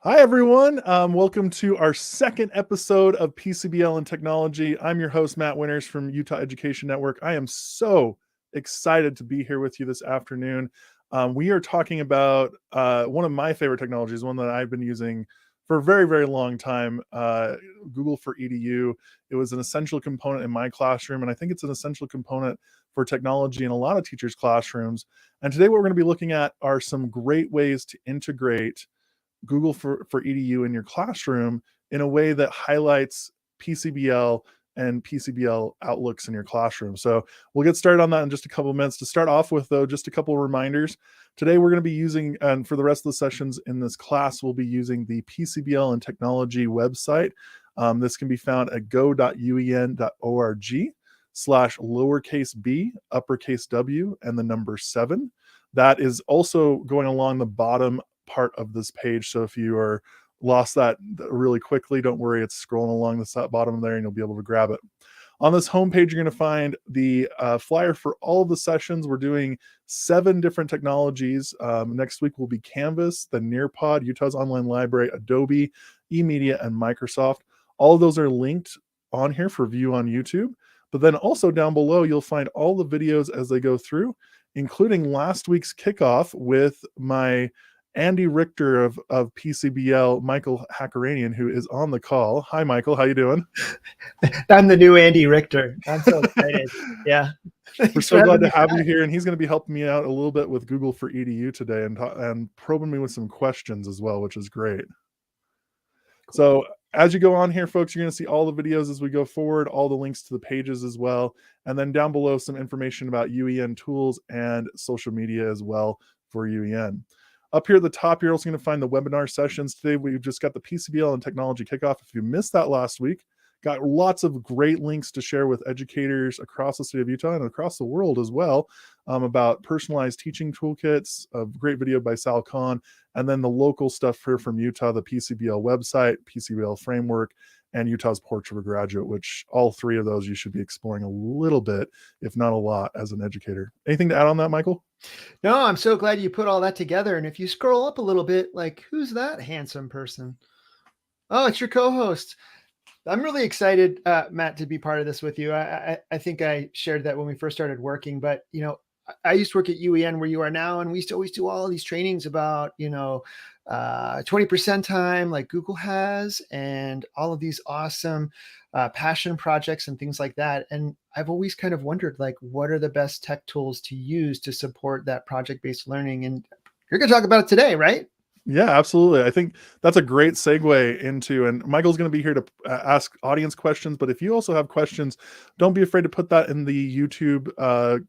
Hi, everyone. Welcome to our second episode of PCBL and Technology. I'm your host, Matt Winters from Utah Education Network. I am so excited to be here with you this afternoon. We are talking about one of my favorite technologies, one that I've been using for a very, very long time, Google for EDU. It was an essential component in my classroom, and I think it's an essential component for technology in a lot of teachers' classrooms. And today what we're going to be looking at are some great ways to integrate Google for EDU in your classroom in a way that highlights PCBL and PCBL outlooks in your classroom. So we'll get started on that in just a couple of minutes. To start off with, though, just a couple of reminders. Today we're going to be using, and for the rest of the sessions in this class, we'll be using the PCBL and Technology website. This can be found at go.uen.org/lowercase b, uppercase W, and the number 7. That is also going along the bottom part of this page. So if you are lost that really quickly, don't worry, it's scrolling along the bottom there and you'll be able to grab it. On this homepage, you're going to find the flyer for all of the sessions. We're doing 7 different technologies. Next week will be Canvas, the Nearpod, Utah's Online Library, Adobe, eMedia, and Microsoft. All of those are linked on here for view on YouTube. But then also down below, you'll find all the videos as they go through, including last week's kickoff with my Andy Richter of PCBL, Michael Hackeranian, who is on the call. Hi, Michael. How you doing? I'm the new Andy Richter. I'm so excited. Yeah. We're so glad to have you here. And he's going to be helping me out a little bit with Google for EDU today and probing me with some questions as well, which is great. Cool. So as you go on here, folks, you're going to see all the videos as we go forward, all the links to the pages as well. And then down below, some information about UEN tools and social media as well for UEN. Up here at the top, you're also going to find the webinar sessions. Today, we've just got the PCBL and Technology Kickoff. If you missed that last week, got lots of great links to share with educators across the state of Utah and across the world as well, about personalized teaching toolkits, a great video by Sal Khan, and then the local stuff here from Utah, the PCBL website, PCBL framework, and Utah's Portrait of a Graduate, which all 3 of those you should be exploring a little bit, if not a lot, as an educator. Anything to add on that, Michael? No, I'm so glad you put all that together. And if you scroll up a little bit, like, who's that handsome person? Oh, it's your co-host. I'm really excited, Matt, to be part of this with you. I think I shared that when we first started working, but, you know, I used to work at UEN where you are now, and we used to always do all of these trainings about, 20% time like Google has, and all of these awesome passion projects and things like that. And I've always kind of wondered, like, what are the best tech tools to use to support that project-based learning? And you're going to talk about it today, right? Yeah, absolutely. I think that's a great segue into, and Michael's going to be here to ask audience questions, but if you also have questions, don't be afraid to put that in the YouTube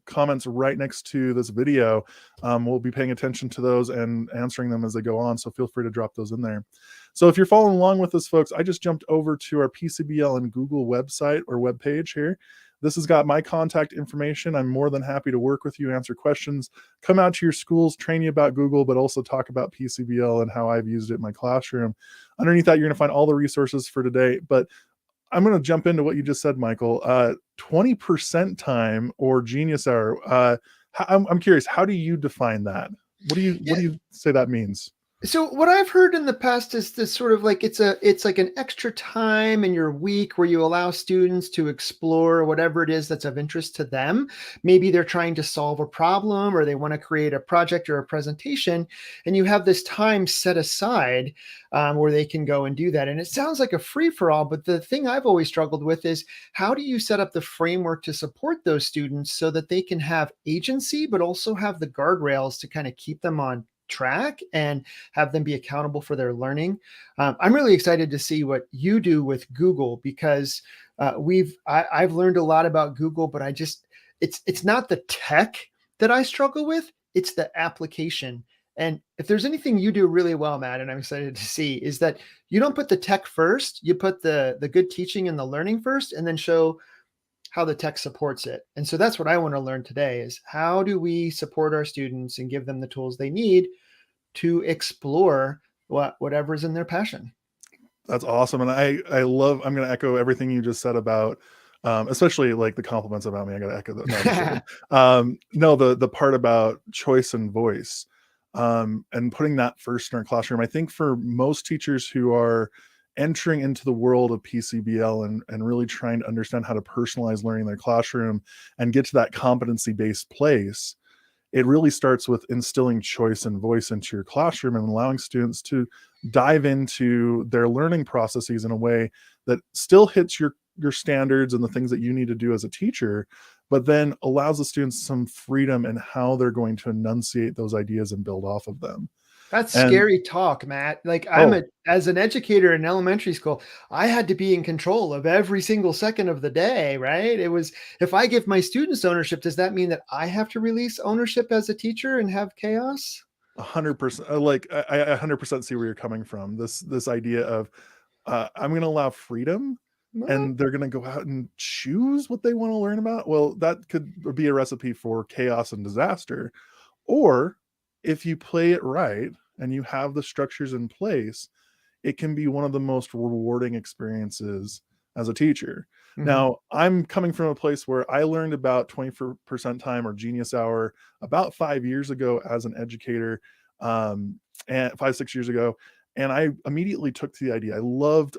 comments right next to this video. We'll be paying attention to those and answering them as they go on, so feel free to drop those in there. So if you're following along with us, folks, I just jumped over to our PCBL and Google website or webpage here. This has got my contact information. I'm more than happy to work with you, answer questions, come out to your schools, train you about Google, but also talk about PCBL and how I've used it in my classroom. Underneath that, you're going to find all the resources for today. But I'm going to jump into what you just said, Michael. 20% time or genius hour. I'm curious, how do you define that? What do you say that means? So what I've heard in the past is this sort of like, it's like an extra time in your week where you allow students to explore whatever it is that's of interest to them. Maybe they're trying to solve a problem, or they want to create a project or a presentation, and you have this time set aside where they can go and do that. And it sounds like a free-for-all, but the thing I've always struggled with is, how do you set up the framework to support those students so that they can have agency, but also have the guardrails to kind of keep them on track and have them be accountable for their learning? I'm really excited to see what you do with Google, because I've learned a lot about Google, but it's not the tech that I struggle with, it's the application. And if there's anything you do really well, Matt, and I'm excited to see, is that you don't put the tech first, you put the good teaching and the learning first, and then show how the tech supports it. And so that's what I want to learn today, is how do we support our students and give them the tools they need to explore whatever's in their passion. That's awesome. And I love, I'm going to echo everything you just said about, especially like the compliments about me. I got to echo that. No, the part about choice and voice. and putting that first in our classroom. I think for most teachers who are entering into the world of PCBL and really trying to understand how to personalize learning in their classroom and get to that competency-based place, it really starts with instilling choice and voice into your classroom and allowing students to dive into their learning processes in a way that still hits your standards and the things that you need to do as a teacher, but then allows the students some freedom in how they're going to enunciate those ideas and build off of them. That's And scary talk, Matt. Like oh, as an educator in elementary school, I had to be in control of every single second of the day, right? It was, if I give my students ownership, does that mean that I have to release ownership as a teacher and have chaos? 100%. Like I 100% see where you're coming from. This idea of I'm going to allow freedom, What? and they're going to go out and choose what they want to learn about. Well, that could be a recipe for chaos and disaster. Or if you play it right and you have the structures in place, it can be one of the most rewarding experiences as a teacher. Mhm. Now, I'm coming from a place where I learned about 20% time or Genius Hour about 5 years ago as an educator, and 5, 6 years ago. And I immediately took to the idea.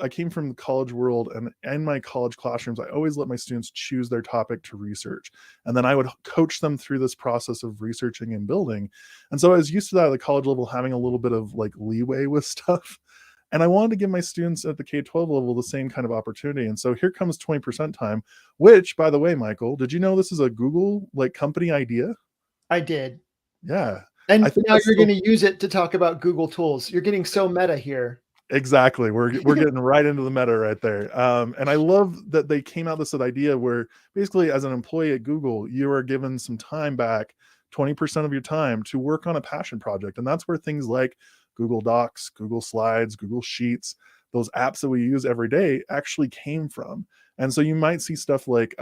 I came from the college world, and in my college classrooms, I always let my students choose their topic to research. And then I would coach them through this process of researching and building. And so I was used to that at the college level, having a little bit of like leeway with stuff. And I wanted to give my students at the K-12 level the same kind of opportunity. And so here comes 20% time, which, by the way, Michael, did you know this is a Google like company idea? I did. Yeah. I And think now that's you're going so to use it to talk about Google tools. You're getting so meta here. exactly. We're getting right into the meta right there. And I love that they came out with this idea where basically, as an employee at Google, you are given some time back, 20% of your time to work on a passion project. And that's where things like Google Docs, Google Slides, Google Sheets, those apps that we use every day actually came from. And so you might see stuff like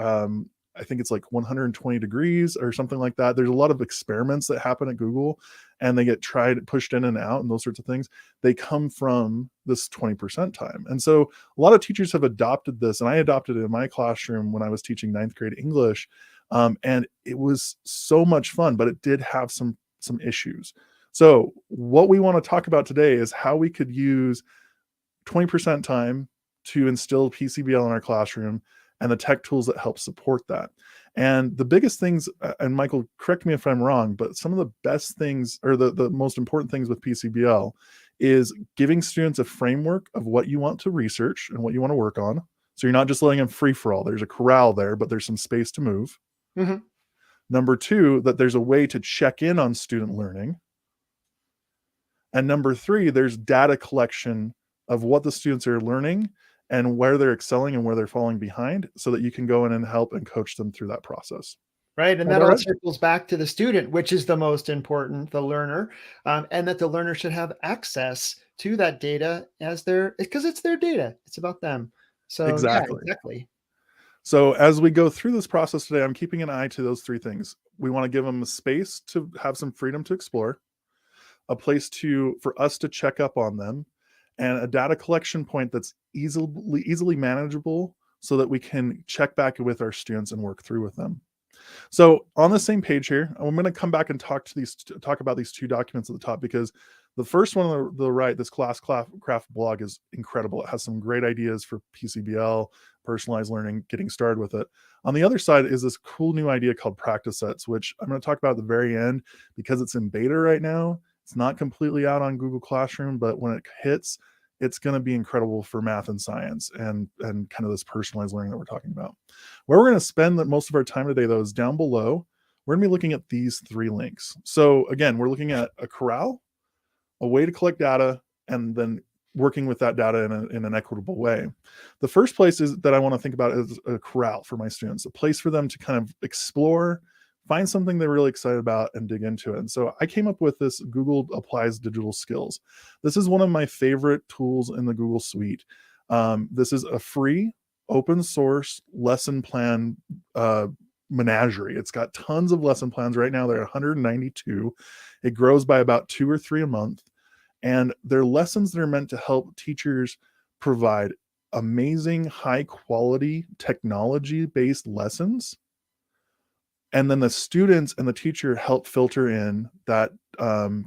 I think it's like 120 degrees or something like that. There's a lot of experiments that happen at Google, and they get tried, pushed in and out, and those sorts of things. They come from this 20% time. And so a lot of teachers have adopted this, and I adopted it in my classroom when I was teaching ninth grade English. And it was so much fun, but it did have some issues. So what we want to talk about today is how we could use 20% time to instill PCBL in our classroom and the tech tools that help support that. And the biggest things, and Michael, correct me if I'm wrong, but some of the best things or the most important things with PCBL is giving students a framework of what you want to research and what you want to work on. So you're not just letting them free for all. There's a corral there, but there's some space to move. Mhm. Number two, that there's a way to check in on student learning. And number three, there's data collection of what the students are learning and where they're excelling and where they're falling behind so that you can go in and help and coach them through that process. Right. And Am I that about all right? circles back to the student, which is the most important, the learner, and that the learner should have access to that data as their, because it's their data. It's about them. So, yeah, Exactly. exactly. So as we go through this process today, I'm keeping an eye to those three things. We want to give them a space to have some freedom to explore, a place for us to check up on them, and a data collection point that's easily manageable so that we can check back with our students and work through with them. So on the same page here, I'm going to come back and talk about these two documents at the top, because the first one on the right, this craft blog, is incredible. It has some great ideas for PCBL, personalized learning, getting started with it. On the other side is this cool new idea called practice sets, which I'm going to talk about at the very end because it's in beta right now. It's not completely out on Google Classroom, but when it hits, it's going to be incredible for math and science and kind of this personalized learning that we're talking about. Where we're going to spend most of our time today, though, is down below. We're going to be looking at these three links. So again, we're looking at a corral, a way to collect data, and then working with that data in an equitable way. The first place is that I want to think about is a corral for my students, a place for them to kind of explore, find something they're really excited about, and dig into it. And so I came up with this Google Applies Digital Skills. This is one of my favorite tools in the Google Suite. This is a free open source lesson plan menagerie. It's got tons of lesson plans right now. There are 192. It grows by about 2 or 3 a month. And they're lessons that are meant to help teachers provide amazing, high quality, technology based lessons And then the students and the teacher help filter in that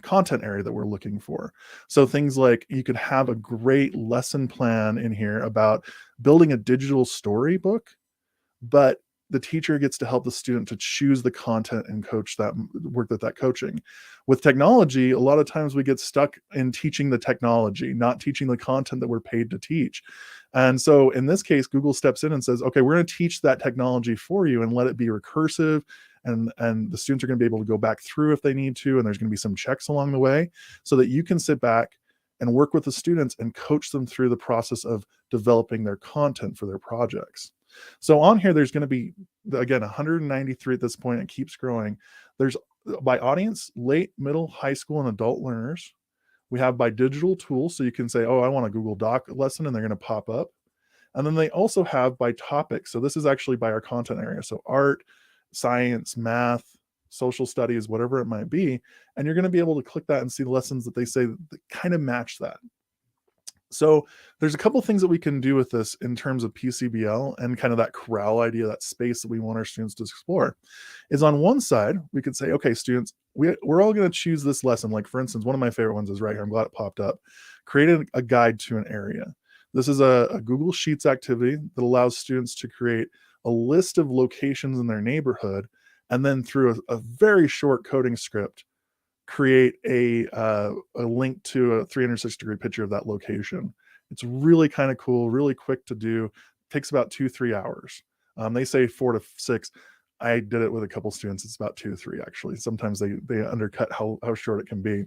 content area that we're looking for. So things like you could have a great lesson plan in here about building a digital storybook, but the teacher gets to help the student to choose the content and coach that work with that coaching. With technology, a lot of times we get stuck in teaching the technology, not teaching the content that we're paid to teach. And so in this case, Google steps in and says, okay, we're going to teach that technology for you and let it be recursive. And the students are going to be able to go back through if they need to. And there's going to be some checks along the way so that you can sit back and work with the students and coach them through the process of developing their content for their projects. So on here, there's going to be, again, 193 at this point. It keeps growing. There's by audience, late, middle, high school, and adult learners. We have by digital tools. So you can say, oh, I want a Google Doc lesson, and they're going to pop up. And then they also have by topic. So this is actually by our content area. So art, science, math, social studies, whatever it might be. And you're going to be able to click that and see the lessons that they say that kind of match that. So there's a couple things that we can do with this in terms of PCBL and kind of that corral idea, that space that we want our students to explore. Is on one side, we could say, okay, students, we're all going to choose this lesson. Like for instance, one of my favorite ones is right here. I'm glad it popped up. Create a guide to an area. This is a Google Sheets activity that allows students to create a list of locations in their neighborhood, and then through a very short coding script, create a link to a 360-degree picture of that location. It's really kind of cool, really quick to do. Takes about 2-3 hours. They say 4 to 6. I did it with a couple students. It's about 2 to 3 actually. Sometimes they undercut how short it can be.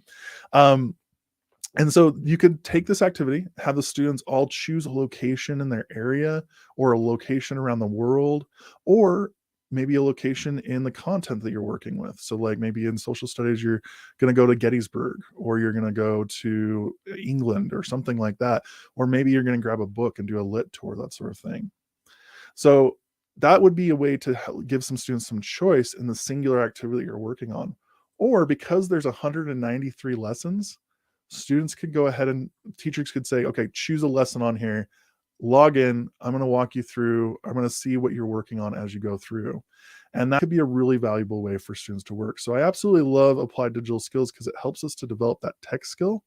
And so you could take this activity, have the students all choose a location in their area or a location around the world, or maybe a location in the content that you're working with. So like maybe in social studies, you're going to go to Gettysburg, or you're going to go to England or something like that. Or maybe you're going to grab a book and do a lit tour, that sort of thing. So that would be a way to give some students some choice in the singular activity you're working on. Or because there's 193 lessons, students could go ahead and teachers could say, okay, choose a lesson on here, log in, I'm going to walk you through, I'm going to see what you're working on as you go through. And that could be a really valuable way for students to work. So I absolutely love applied digital skills because it helps us to develop that tech skill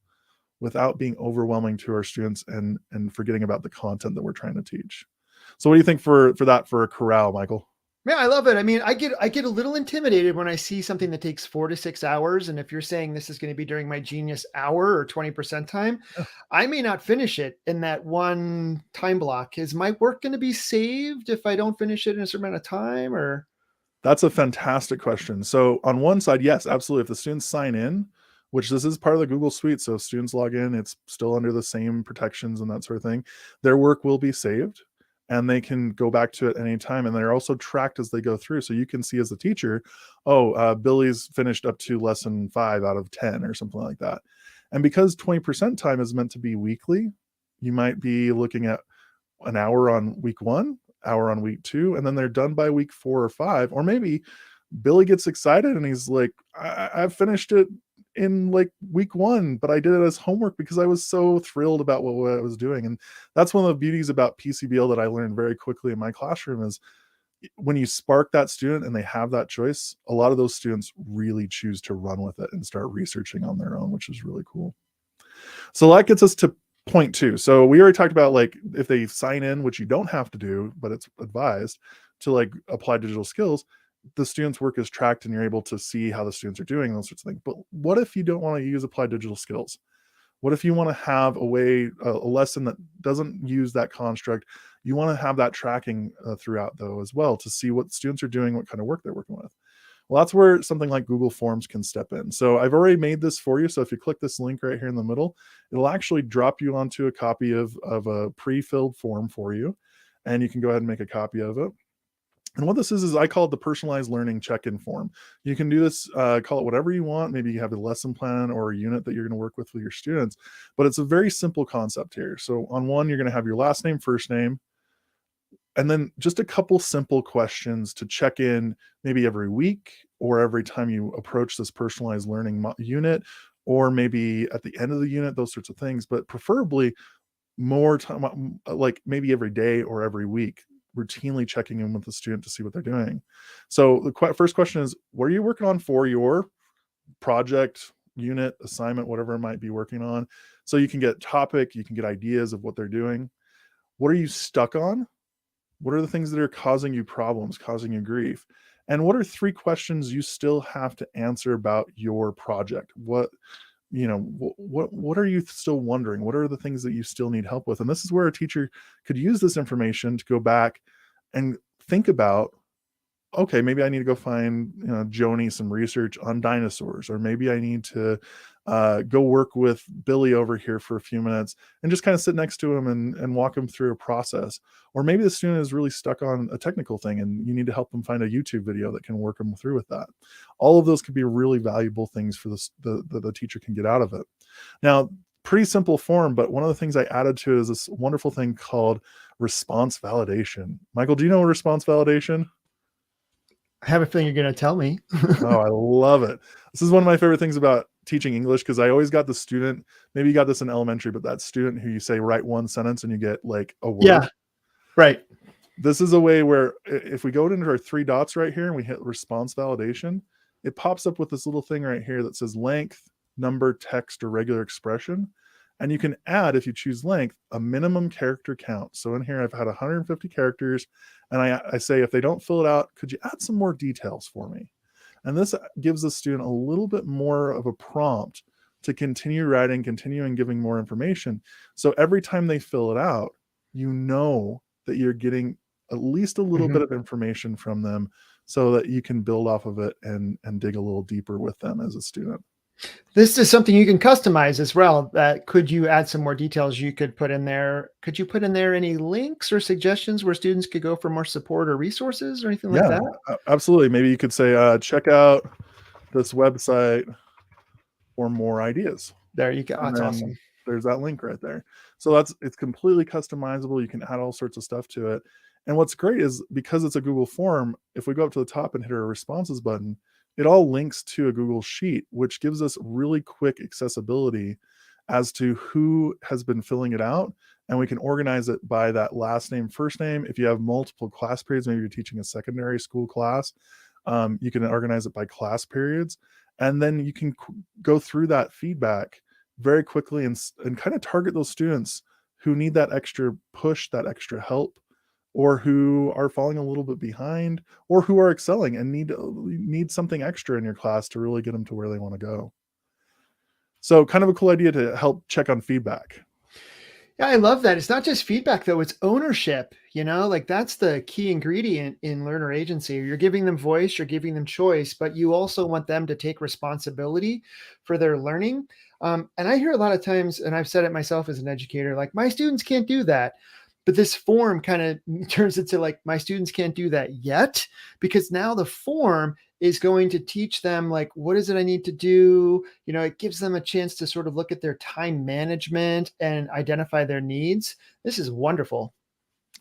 without being overwhelming to our students and forgetting about the content that we're trying to teach. So what do you think for that for a corral, Michael? Yeah, I love it. I mean, I get a little intimidated when I see something that takes 4 to 6 hours. And if you're saying this is going to be during my genius hour or 20% time, Yeah. I may not finish it in that one time block. Is my work going to be saved if I don't finish it in a certain amount of time? Or That's a fantastic question. So on one side, yes, absolutely. If the students sign in, which this is part of the Google Suite, so if students log in, it's still under the same protections and that sort of thing, their work will be saved and they can go back to it anytime. And they're also tracked as they go through. So you can see as a teacher, oh, Billy's finished up to lesson 5 out of 10 or something like that. And because 20% time is meant to be weekly, you might be looking at an hour on week 1, hour on week 2, and then they're done by week 4 or 5. Or maybe Billy gets excited and he's like, I've finished it in like week 1, but I did it as homework because I was so thrilled about what I was doing. And that's one of the beauties about PCBL that I learned very quickly in my classroom is when you spark that student and they have that choice, a lot of those students really choose to run with it and start researching on their own, which is really cool. So that gets us to point 2. So we already talked about like if they sign in, which you don't have to do, but it's advised to like apply digital skills, the students' work is tracked and you're able to see how the students are doing, those sorts of things. But what if you don't want to use applied digital skills? What if you want to have a way, a lesson that doesn't use that construct? You want to have that tracking throughout though as well to see what students are doing, what kind of work they're working with. Well, that's where something like Google Forms can step in. So I've already made this for you. So if you click this link right here in the middle, it'll actually drop you onto a copy of a pre-filled form for you. And you can go ahead and make a copy of it. And what this is I call it the personalized learning check-in form. You can do this, call it whatever you want. Maybe you have a lesson plan or a unit that you're going to work with your students, but it's a very simple concept here. So on one, you're going to have your last name, first name, and then just a couple simple questions to check in maybe every week or every time you approach this personalized learning unit, or maybe at the end of the unit, those sorts of things, but preferably more time, like maybe every day or every week. routinely checking in with the student to see what they're doing. So the first question is, what are you working on for your project, unit, assignment, whatever it might be working on? So you can get topic, you can get ideas of what they're doing. What are you stuck on? What are the things that are causing you problems, causing you grief? And what are 3 questions you still have to answer about your project? What are you still wondering? What are the things that you still need help with? And this is where a teacher could use this information to go back and think about, okay, maybe I need to go find, Joni some research on dinosaurs, or maybe I need to go work with Billy over here for a few minutes and just kind of sit next to him and walk him through a process. Or maybe the student is really stuck on a technical thing and you need to help them find a YouTube video that can work them through with that. All of those could be really valuable things for the teacher can get out of it. Now, pretty simple form, but one of the things I added to it is this wonderful thing called response validation. Michael, do you know what response validation? I have a feeling you're going to tell me. Oh, I love it. This is one of my favorite things about teaching English, because I always got the student, maybe you got this in elementary, but that student who you say write one sentence and you get like a word. Yeah, right. This is a way where if we go into our 3 dots right here and we hit response validation, it pops up with this little thing right here that says length, number, text, or regular expression. And you can add, if you choose length, a minimum character count. So in here, I've had 150 characters, and I say, if they don't fill it out, could you add some more details for me? And this gives the student a little bit more of a prompt to continue writing, continue and giving more information. So every time they fill it out, you know that you're getting at least a little bit of information from them so that you can build off of it and dig a little deeper with them as a student. This is something you can customize as well. Could you add some more details you could put in there? Could you put in there any links or suggestions where students could go for more support or resources or anything like that? Absolutely. Maybe you could say, check out this website for more ideas. There you go. That's awesome. There's that link right there. So it's completely customizable. You can add all sorts of stuff to it. And what's great is, because it's a Google form, if we go up to the top and hit our responses button, it all links to a Google Sheet, which gives us really quick accessibility as to who has been filling it out. And we can organize it by that last name, first name. If you have multiple class periods, maybe you're teaching a secondary school class, you can organize it by class periods. And then you can go through that feedback very quickly and kind of target those students who need that extra push, that extra help, or who are falling a little bit behind, or who are excelling and need something extra in your class to really get them to where they want to go. So kind of a cool idea to help check on feedback. Yeah, I love that. It's not just feedback though, it's ownership, like that's the key ingredient in learner agency. You're giving them voice, you're giving them choice, but you also want them to take responsibility for their learning. And I hear a lot of times, and I've said it myself as an educator, like, my students can't do that. But this form kind of turns into like, my students can't do that yet, because now the form is going to teach them, like, what is it I need to do? It gives them a chance to sort of look at their time management and identify their needs. This is wonderful.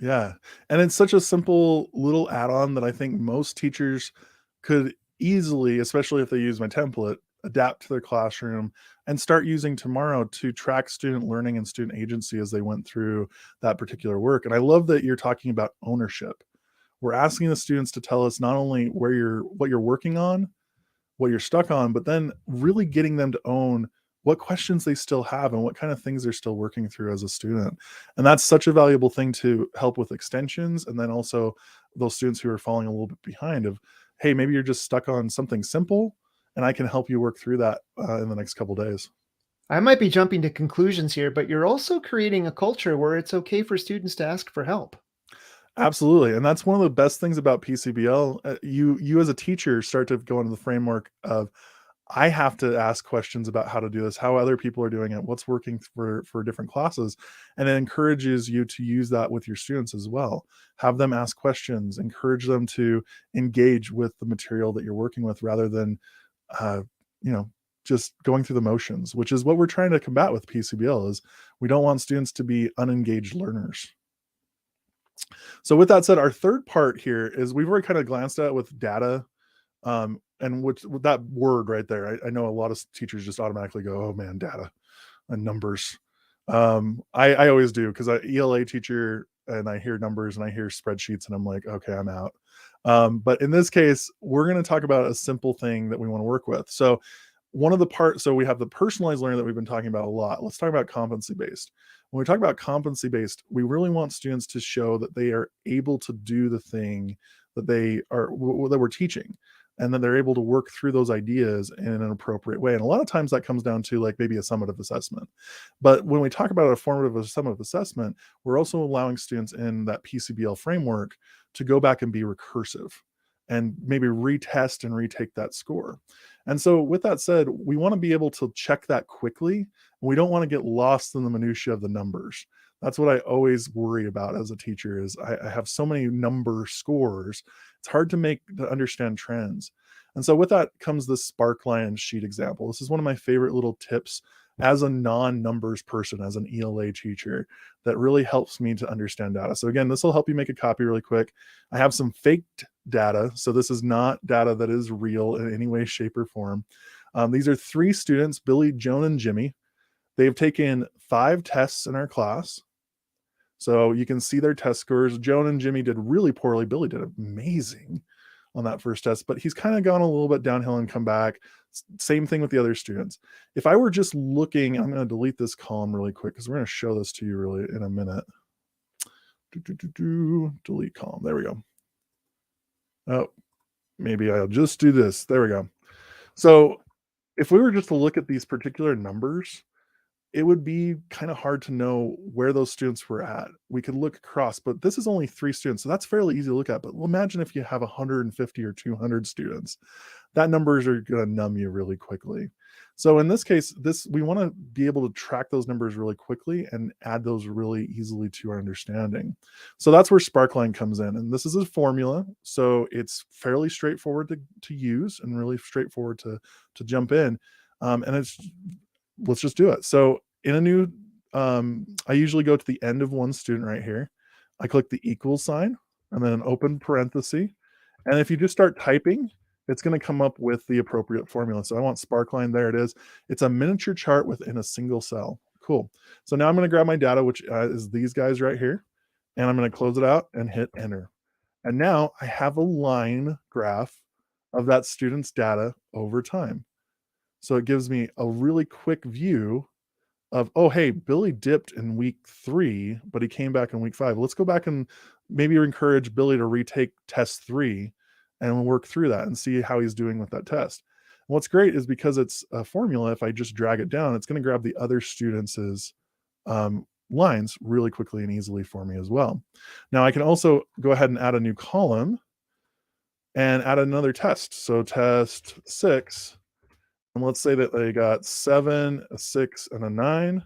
Yeah. And it's such a simple little add-on that I think most teachers could easily, especially if they use my template, adapt to their classroom and start using tomorrow to track student learning and student agency as they went through that particular work. And I love that you're talking about ownership. We're asking the students to tell us not only what you're working on, what you're stuck on, but then really getting them to own what questions they still have and what kind of things they're still working through as a student. And that's such a valuable thing to help with extensions. And then also those students who are falling a little bit behind of, hey, maybe you're just stuck on something simple, and I can help you work through that in the next couple days. I might be jumping to conclusions here, but you're also creating a culture where it's okay for students to ask for help. Absolutely. And that's one of the best things about PCBL. You as a teacher start to go into the framework of, I have to ask questions about how to do this, how other people are doing it, what's working for different classes. And it encourages you to use that with your students as well. Have them ask questions, encourage them to engage with the material that you're working with, rather than, just going through the motions, which is what we're trying to combat with PCBL. Is we don't want students to be unengaged learners. So with that said, our third part here is, we've already kind of glanced at with data, and with that word right there, I know a lot of teachers just automatically go, oh man, data and numbers. I always do, because I ELA teacher, and I hear numbers and I hear spreadsheets and I'm like, okay, I'm out. But in this case, we're going to talk about a simple thing that we want to work with. So one of the parts, so we have the personalized learning that we've been talking about a lot. Let's talk about competency based. When we talk about competency based, we really want students to show that they are able to do the thing that that we're teaching, and then they're able to work through those ideas in an appropriate way. And a lot of times that comes down to like maybe a summative assessment. But when we talk about a formative or summative assessment, we're also allowing students in that PCBL framework to go back and be recursive and maybe retest and retake that score. And so with that said, we want to be able to check that quickly. We don't want to get lost in the minutia of the numbers. That's what I always worry about as a teacher is I have so many number scores. It's hard to understand trends. And so with that comes the Sparkline sheet example. This is one of my favorite little tips as a non-numbers person, as an ELA teacher, that really helps me to understand data. So again, this will help you make a copy really quick. I have some faked data. So this is not data that is real in any way, shape, or form. These are 3 students, Billy, Joan, and Jimmy. They've taken 5 tests in our class. So you can see their test scores. Joan and Jimmy did really poorly. Billy did amazing on that first test, but he's kind of gone a little bit downhill and come back. Same thing with the other students. If I were just looking, I'm going to delete this column really quick because we're going to show this to you really in a minute. Delete column. There we go. Oh, maybe I'll just do this. There we go. So if we were just to look at these particular numbers, it would be kind of hard to know where those students were at. We could look across, but this is only 3 students, so that's fairly easy to look at. But imagine if you have 150 or 200 students, that numbers are going to numb you really quickly. So in this case, we want to be able to track those numbers really quickly and add those really easily to our understanding. So that's where Sparkline comes in. And this is a formula, so it's fairly straightforward to use and really straightforward to jump in. And let's just do it. So in a new, I usually go to the end of one student right here. I click the equals sign and then an open parenthesis. And if you just start typing, it's going to come up with the appropriate formula. So I want Sparkline. There it is. It's a miniature chart within a single cell. Cool. So now I'm going to grab my data, which is these guys right here. And I'm going to close it out and hit enter. And now I have a line graph of that student's data over time. So it gives me a really quick view of, oh, hey, Billy dipped in week 3, but he came back in week 5. Let's go back and maybe encourage Billy to retake test 3 and we'll work through that and see how he's doing with that test. And what's great is because it's a formula, if I just drag it down, it's going to grab the other students' lines really quickly and easily for me as well. Now I can also go ahead and add a new column and add another test. So test 6. And let's say that they got 7, a 6, and a 9.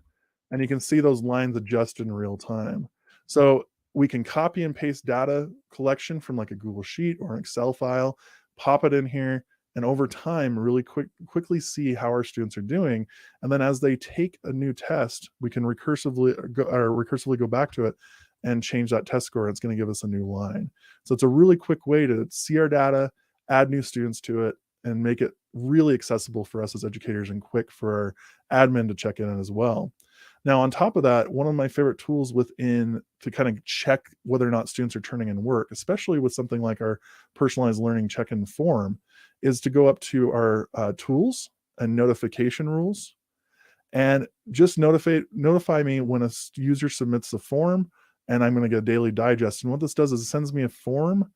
And you can see those lines adjust in real time. So we can copy and paste data collection from like a Google Sheet or an Excel file, pop it in here, and over time, really quickly see how our students are doing. And then as they take a new test, we can recursively go back to it and change that test score. It's going to give us a new line. So it's a really quick way to see our data, add new students to it, and make it really accessible for us as educators and quick for our admin to check in as well. Now, on top of that, one of my favorite tools within to kind of check whether or not students are turning in work, especially with something like our personalized learning check-in form, is to go up to our tools and notification rules and just notify me when a user submits the form, and I'm going to get a daily digest. And what this does is it sends me a form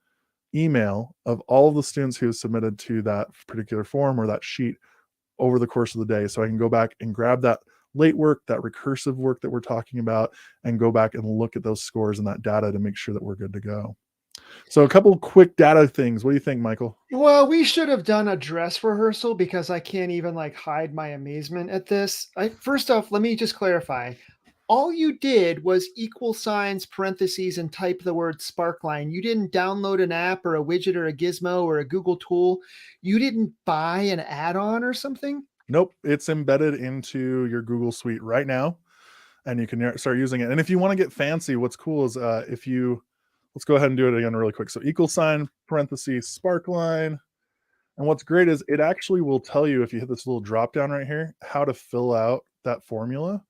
email of all of the students who have submitted to that particular form or that sheet over the course of the day. So I can go back and grab that late work, that recursive work that we're talking about, and go back and look at those scores and that data to make sure that we're good to go. So a couple quick data things. What do you think, Michael? Well, we should have done a dress rehearsal because I can't even like hide my amazement at this. First off, let me just clarify. All you did was equal signs, parentheses, and type the word Sparkline. You didn't download an app or a widget or a gizmo or a Google tool. You didn't buy an add-on or something? Nope, it's embedded into your Google Suite right now, and you can start using it. And if you want to get fancy, what's cool is let's go ahead and do it again really quick. So equal sign, parentheses, Sparkline. And what's great is it actually will tell you, if you hit this little drop down right here, how to fill out that formula.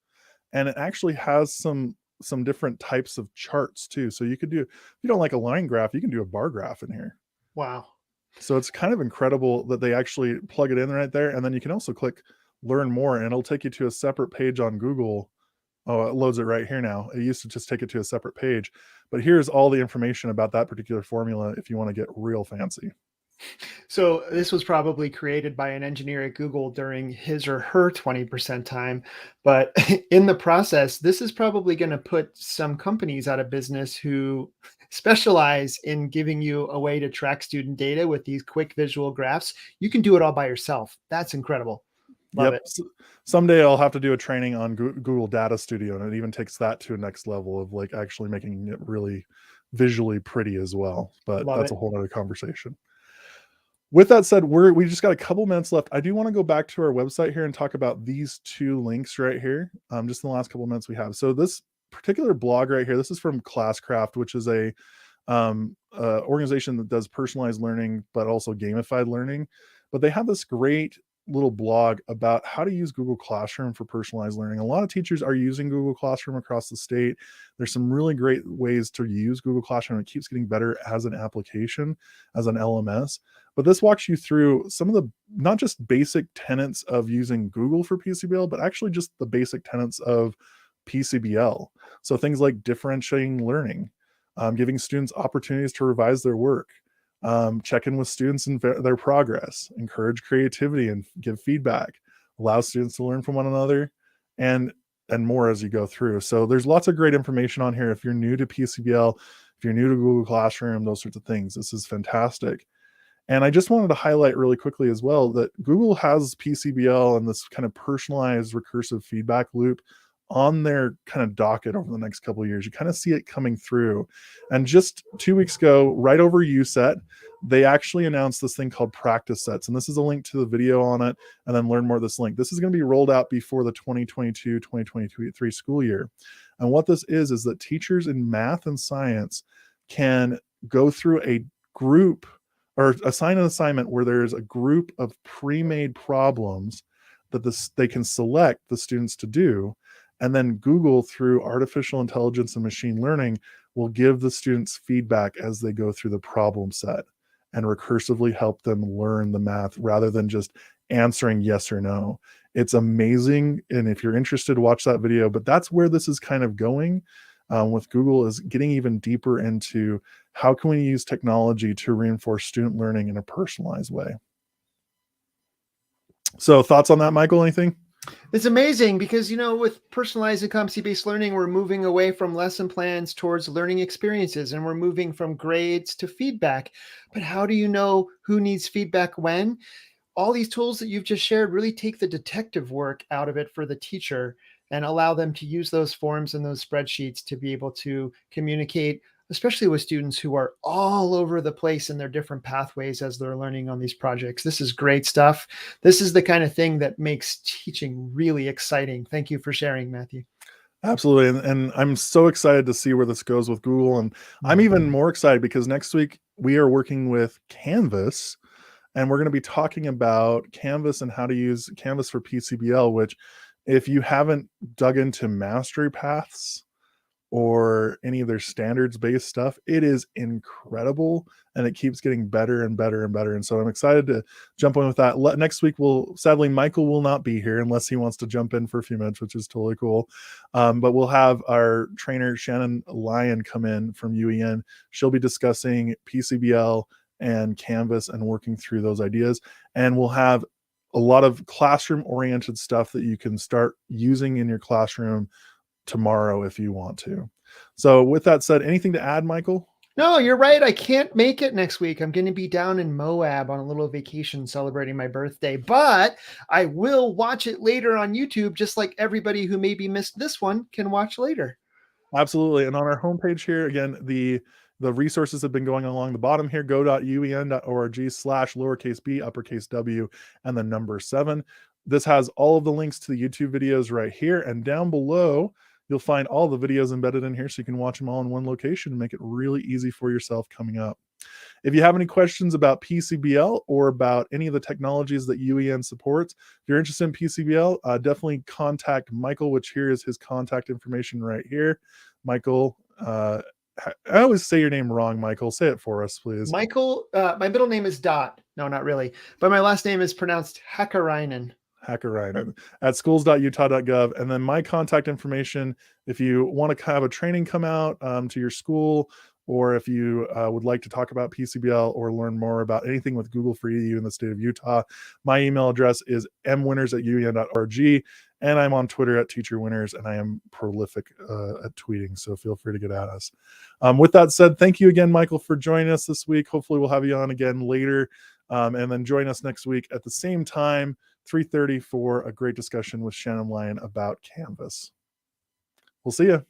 And it actually has some some different types of charts too. So you could do, if you don't like a line graph, you can do a bar graph in here. Wow. So it's kind of incredible that they actually plug it in right there. And then you can also click learn more, and it'll take you to a separate page on Google. Oh, it loads it right here now. It used to just take it to a separate page, but here's all the information about that particular formula if you want to get real fancy. So this was probably created by an engineer at Google during his or her 20% time. But in the process, this is probably going to put some companies out of business who specialize in giving you a way to track student data with these quick visual graphs. You can do it all by yourself. That's incredible. Love Yep. it. Someday I'll have to do a training on Google Data Studio, and it even takes that to a next level of like actually making it really visually pretty as well. But Love that's it. a whole other conversation. With that said, we just got a couple minutes left. I do want to go back to our website here and talk about these two links right here. Just in the last couple of minutes we have. So this particular blog right here, this is from Classcraft, which is a organization that does personalized learning, but also gamified learning. But they have this great little blog about how to use Google Classroom for personalized learning. A lot of teachers are using Google Classroom across the state. There's some really great ways to use Google Classroom. It keeps getting better as an application, as an LMS. But this walks you through some of the, not just basic tenets of using Google for PCBL, but actually just the basic tenets of PCBL. So things like differentiating learning, giving students opportunities to revise their work, check in with students and their progress, encourage creativity and give feedback, allow students to learn from one another, and more as you go through. So there's lots of great information on here. If you're new to PCBL, if you're new to Google Classroom, those sorts of things, this is fantastic. And I just wanted to highlight really quickly as well that Google has PCBL and this kind of personalized recursive feedback loop on their kind of docket over the next couple of years. You kind of see it coming through. And just 2 weeks ago, right over USET, they actually announced this thing called practice sets. And this is a link to the video on it, and then learn more of this link. This is going to be rolled out before the 2022-2023 school year. And what this is that teachers in math and science can go through a group or assign an assignment where there's a group of pre-made problems that they can select the students to do. And then Google, through artificial intelligence and machine learning, will give the students feedback as they go through the problem set and recursively help them learn the math rather than just answering yes or no. It's amazing. And if you're interested, watch that video. But that's where this is kind of going with Google, is getting even deeper into how can we use technology to reinforce student learning in a personalized way. So thoughts on that, Michael? Anything? It's amazing because, with personalized and competency-based learning, we're moving away from lesson plans towards learning experiences, and we're moving from grades to feedback. But how do you know who needs feedback when? All these tools that you've just shared really take the detective work out of it for the teacher and allow them to use those forms and those spreadsheets to be able to communicate, especially with students who are all over the place in their different pathways as they're learning on these projects. This is great stuff. This is the kind of thing that makes teaching really exciting. Thank you for sharing, Matthew. Absolutely. And I'm so excited to see where this goes with Google. And I'm even more excited because next week we are working with Canvas, and we're going to be talking about Canvas and how to use Canvas for PCBL, which, if you haven't dug into mastery paths or any of their standards-based stuff, it is incredible, and it keeps getting better and better and better. And so I'm excited to jump in with that. Next week, sadly, Michael will not be here unless he wants to jump in for a few minutes, which is totally cool. But we'll have our trainer, Shannon Lyon, come in from UEN. She'll be discussing PCBL and Canvas and working through those ideas. And we'll have a lot of classroom-oriented stuff that you can start using in your classroom tomorrow if you want to. So with that said, anything to add, Michael? No, you're right. I can't make it next week. I'm going to be down in Moab on a little vacation celebrating my birthday, but I will watch it later on YouTube, just like everybody who maybe missed this one can watch later. Absolutely. And on our homepage here, again, the resources have been going along the bottom here, go.uen.org/lowercase b, uppercase W, and the number 7. This has all of the links to the YouTube videos right here. And down below, you'll find all the videos embedded in here so you can watch them all in one location and make it really easy for yourself coming up. If you have any questions about PCBL or about any of the technologies that UEN supports, if you're interested in PCBL, definitely contact Michael, which here is his contact information right here. Michael, I always say your name wrong, Michael. Say it for us, please. Michael, my middle name is Dot. No, not really. But my last name is pronounced Hakkarainen. Hakkarainen at schools.utah.gov. And then my contact information, if you want to have a training come out to your school, or if you would like to talk about PCBL or learn more about anything with Google for EDU in the state of Utah, my email address is mwinters@uen.org. And I'm on Twitter at teacherwinters, and I am prolific at tweeting, so feel free to get at us. With that said, thank you again, Michael, for joining us this week. Hopefully we'll have you on again later, and then join us next week at the same time, 3:30, for a great discussion with Shannon Lyon about Canvas. We'll see you.